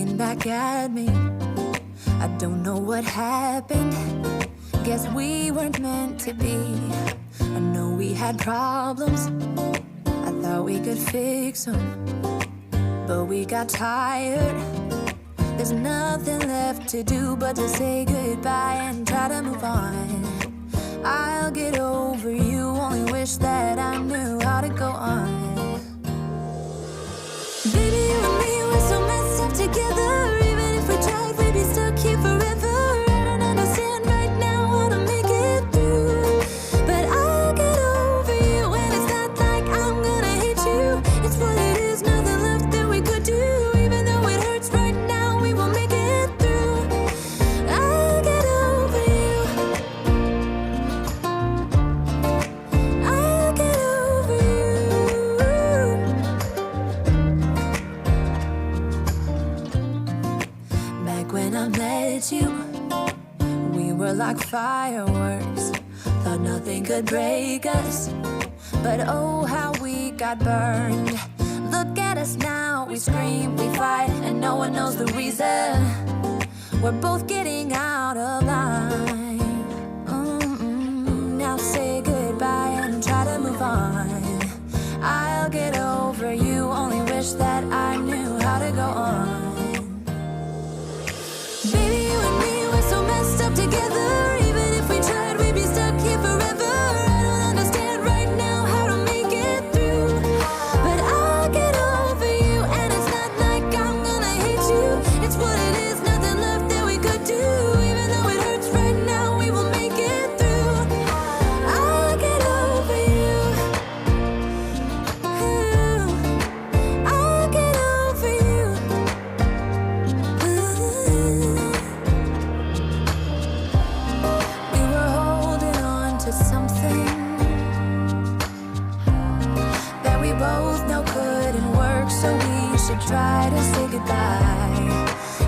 looking back at me. I don't know what happened. Guess we weren't meant to be. I know we had problems. I thought we could fix them, but we got tired. There's nothing left to do but to say goodbye and try to move on. I'll get over you, only wish that I knew how to go on. Baby, you and me, we're so messed up together. Even if we tried, we'd be stuck here forever. I don't understand right now how to make it through, but I'll get over you, and it's not like I'm gonna hate you. It's what it is, nothing left that we could do. Even though it hurts right now, we will make it through. I'll get over you. I'll get over you. Back when I met you, we were like fireworks. Thought nothing could break us, but oh how we got burned. Look at us now, we scream, we fight, and no one knows the reason. We're both getting out of line. Now say goodbye and try to move on. I'll get over you, only wish that I knew how to go on. Baby, you and me, we're so messed up together. Even if we tried, we'd be stuck here forever. I don't understand right now how to make it through, but I'll get over you, and it's not like I'm gonna hate you. It's what it is, nothing left that we could do. Even though it hurts right now, we will make it through. I'll get over you. I'll get over you. We were holding on to something that we both know couldn't work, so we should try to say goodbye.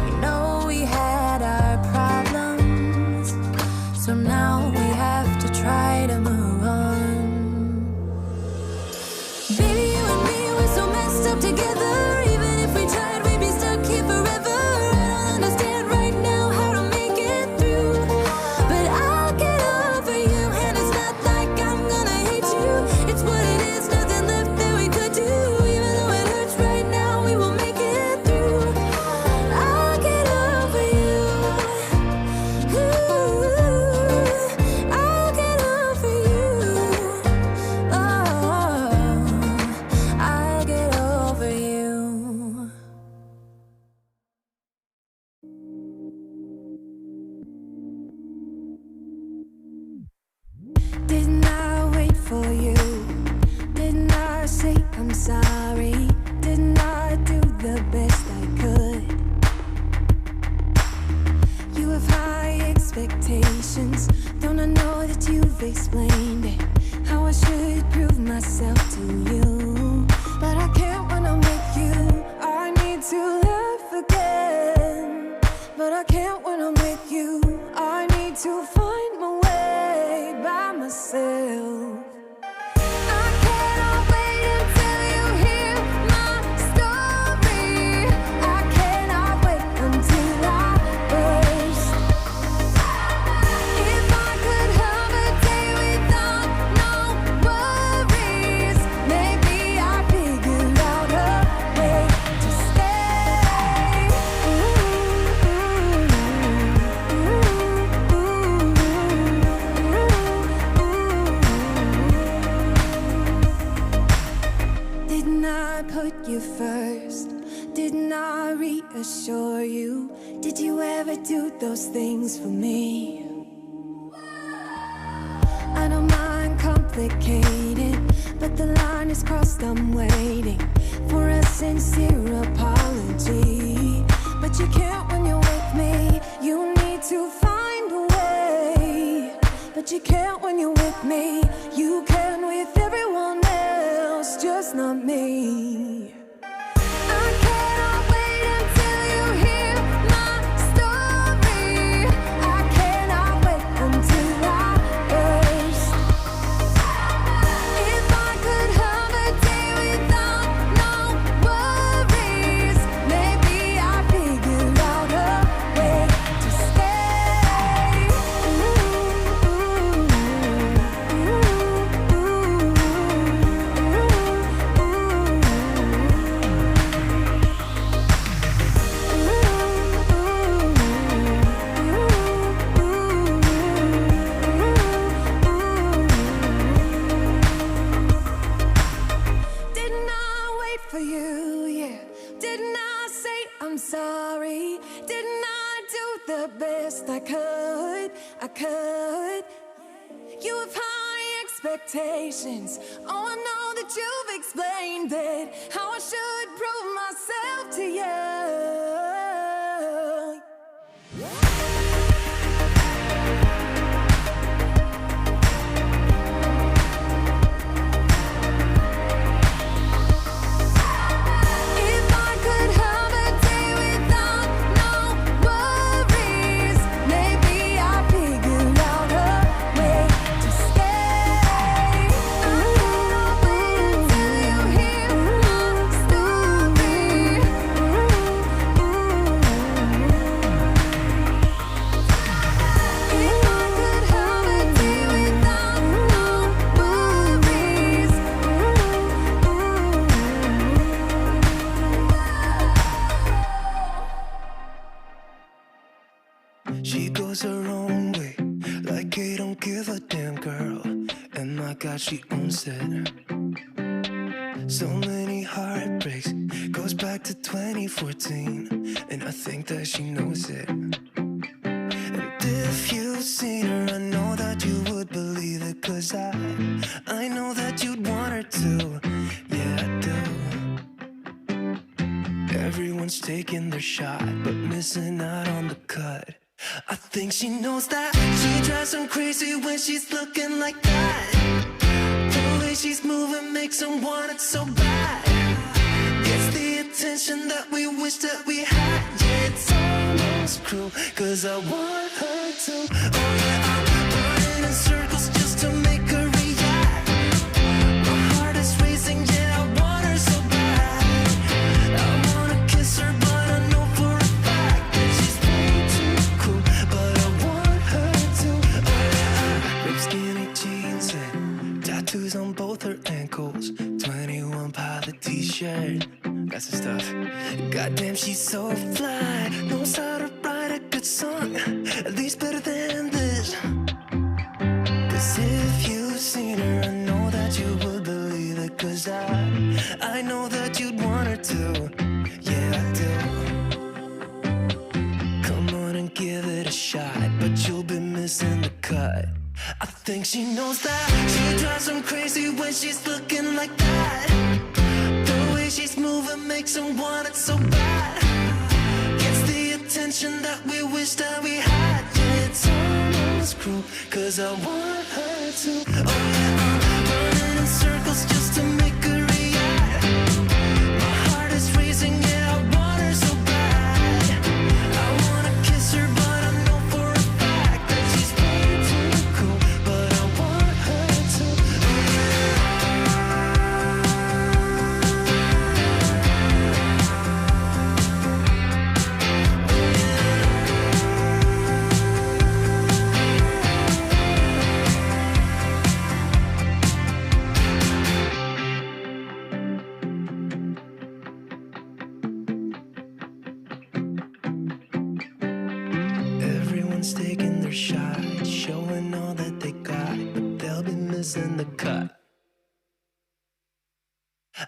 You know we had our problems, so now we have to try to move on. Baby, you and me, we're so messed up together. Even if we tried, we'd be stuck here forever. I don't understand right now how to make it through, but I'll get over you, and it's not like I'm gonna hate you. It's what it is, nothing left that we could do. Even though it hurts right now, we will make it through. I'll get over you. I'll get over you. Oh, I'll get over you. Didn't I wait for you? Didn't I say I'm sorry? Didn't I do the best I could? You have high expectations. Don't I know that you've explained it? How I should prove myself to you, but I can't when I'm with you. I need to laugh again, but I can't when I'm with you. I need to find my way by myself. I cannot wait until you hear my story. I cannot wait until I burst. If I could have a day without no worries, maybe I figured out a way to stay. Didn't I put you first? Didn't I reassure you? Did you ever do those things for me? I don't mind complicated, but the line is crossed. I'm waiting for a sincere apology, but you can't when you're with me. You need to find a way, but you can't when you're with me. You can with everyone else, just not me. I cannot wait until you hear my story. I cannot wait until I burst. If I could have a day without no worries, maybe sorry. Didn't I do the best I could? I could. You have high expectations. Oh, I know that you've explained it. How I should prove myself to you. She goes her own way, like I don't give a damn, girl. And my God, she owns it. So many heartbreaks, goes back to 2014, and I think that she knows it. And if you've seen her, I know that you would believe it, 'cause I know that you'd want her to. Yeah, I do. Everyone's taking their shot, but missing out on the cut. I think she knows that. She drives them crazy when she's looking like that. The way she's moving makes them want it so bad. Gets the attention that we wish that we had. Yeah, it's almost cruel, 'cause I want her to. Oh yeah, I'm running in circles just to make her react. My heart is racing, yeah, I want her so bad. I wanna kiss her, but I know for a fact that she's way too cool. But I want her to. Oh yeah, ripped skinny jeans and tattoos on both her ankles. 21 pilot t-shirt, that's the stuff. Goddamn, she's so fly. Knows how to write a good song, at least better than this. 'Cause if you've seen her, I know that you would believe it. 'Cause I know that you'd want her to. Yeah, I do. Come on and give it a shot, but you'll be missing the cut. I think she knows that. She drives them crazy when she's looking like that. The way she's moving makes them want it so bad. Gets the attention that we wish that we had. Yeah, it's almost cruel, 'cause I want her to. Oh yeah, I'm running in circles just to make her react. My heart is racing, yeah, I want her so bad. I wanna kiss her, but I know for a fact that she's way too cool. But I want her to. Everyone's taking their shot, showing all that they got, but they'll be missing the cut.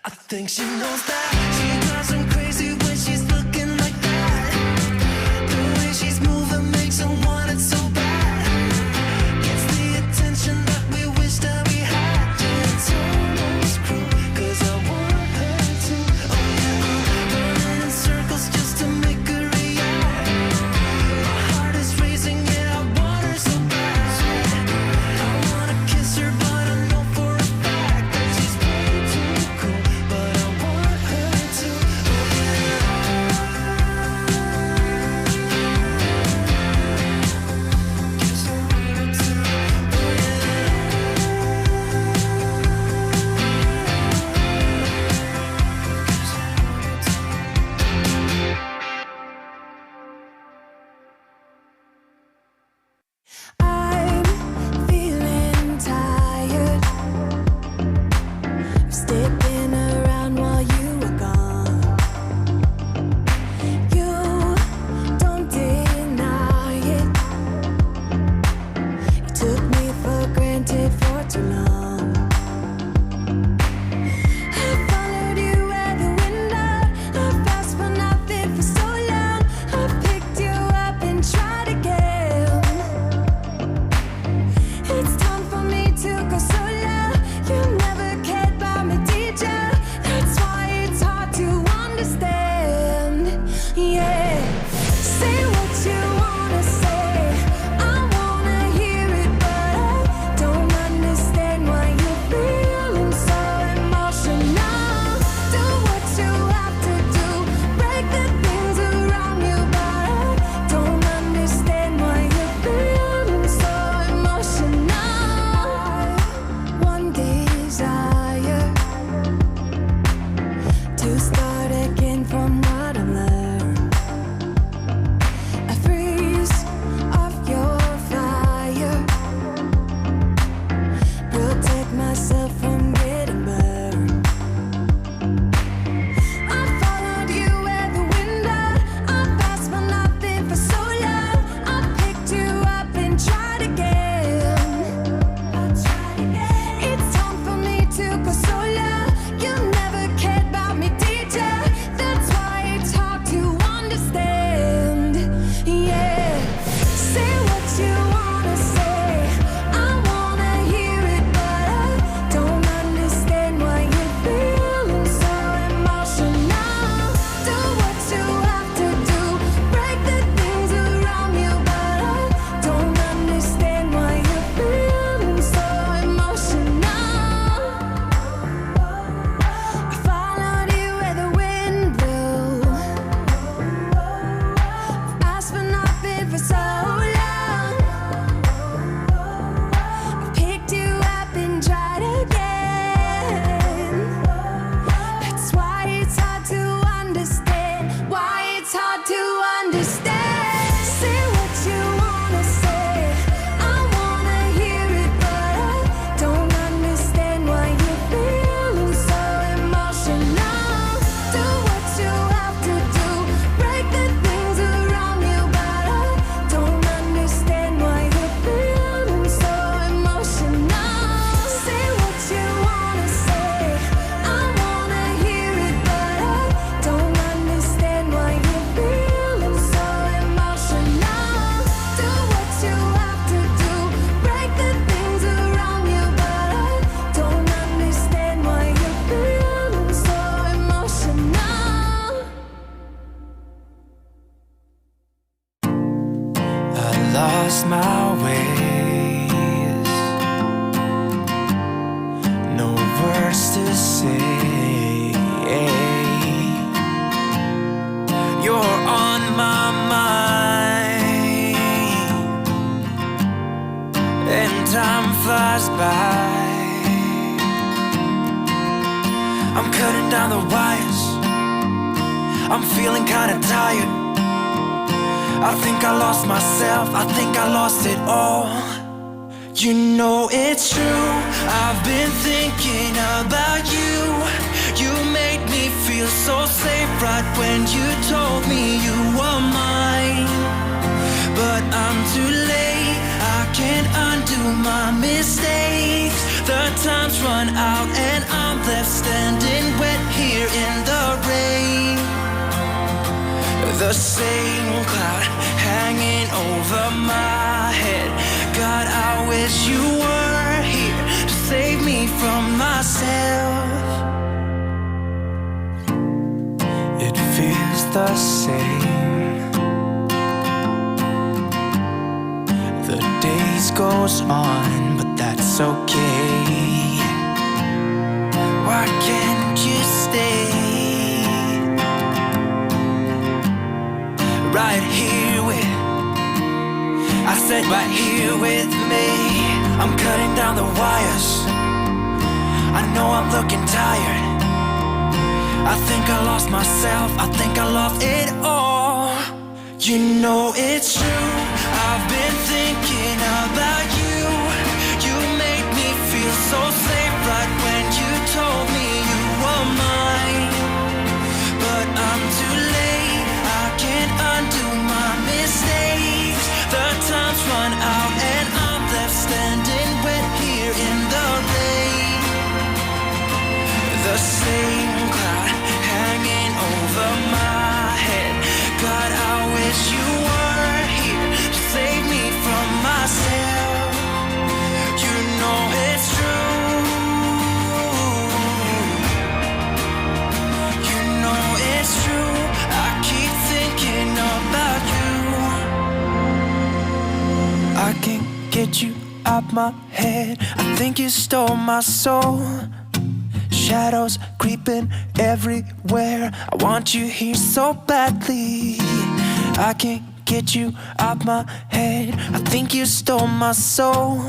I think she knows that. She drives them crazy when she's looking like that. The way she's moving makes them want it so bad. Gets the attention that we wish that we had. Yeah, it's almost cruel, 'cause I want her to. Oh yeah, I'm running in circles just to make her react. My heart is racing, yeah, I want her so bad. I wanna kiss her, but I know for a fact that she's way too cool. But I want her to. Oh yeah. Kiss her, want her to. Oh I'm feeling tired of sticking around while you were gone. You don't deny it. You took me for granted for too long. I followed you out the window. I fast for nothing for so long. lost my ways. No words to say. You're on my mind, and time flies by. I'm cutting down the wires, I'm feeling kinda tired. I think I lost myself, I think I lost it all. You know it's true, I've been thinking about you. You made me feel so safe right when you told me you were mine. But I'm too late, I can't undo my mistakes. The time's run out and I'm left standing wet here in the rain. The same cloud hanging over my head. God, I wish you were here to save me from myself. It feels the same. The days goes on, but that's okay. Why can't you stay right here with, I said right here with me. I'm cutting down the wires, I know I'm looking tired. I think I lost myself, I think I lost it all. You know it's true, I've been thinking about you. You made me feel so safe right when you told me you were mine. But I'm too late, I can't undo my mistakes. The time's run out and I'm left standing wet here in the rain. The same cloud hanging over my head. God, I wish you were here to save me from myself. You know it's true. You know it's true. I keep thinking about you. I can't get you out my head. I think you stole my soul. Shadows creeping everywhere. I want you here so badly. I can't get you out my head. I think you stole my soul.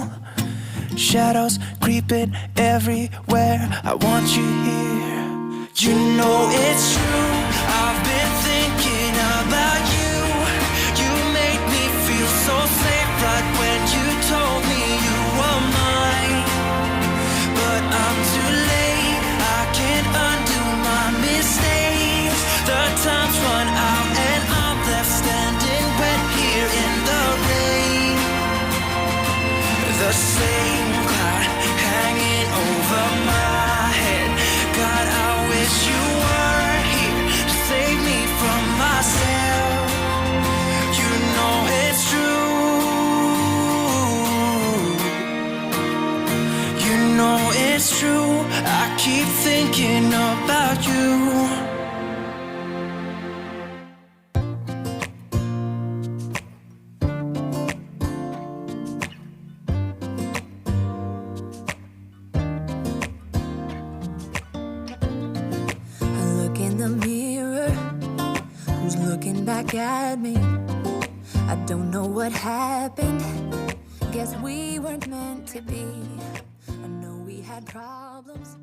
Shadows creeping everywhere. I want you here. You know it's true, I've been thinking about you. You made me feel so safe right when you told me you were mine. But I'm too late, I can't undo my mistakes. The time's run out and I'm left standing wet here in the rain. The same cloud hanging over my head. God, I wish you were here to save me from myself. You know it's true. You know it's true. I keep thinking about you. Back at me, I don't know what happened. Guess we weren't meant to be. I know we had problems.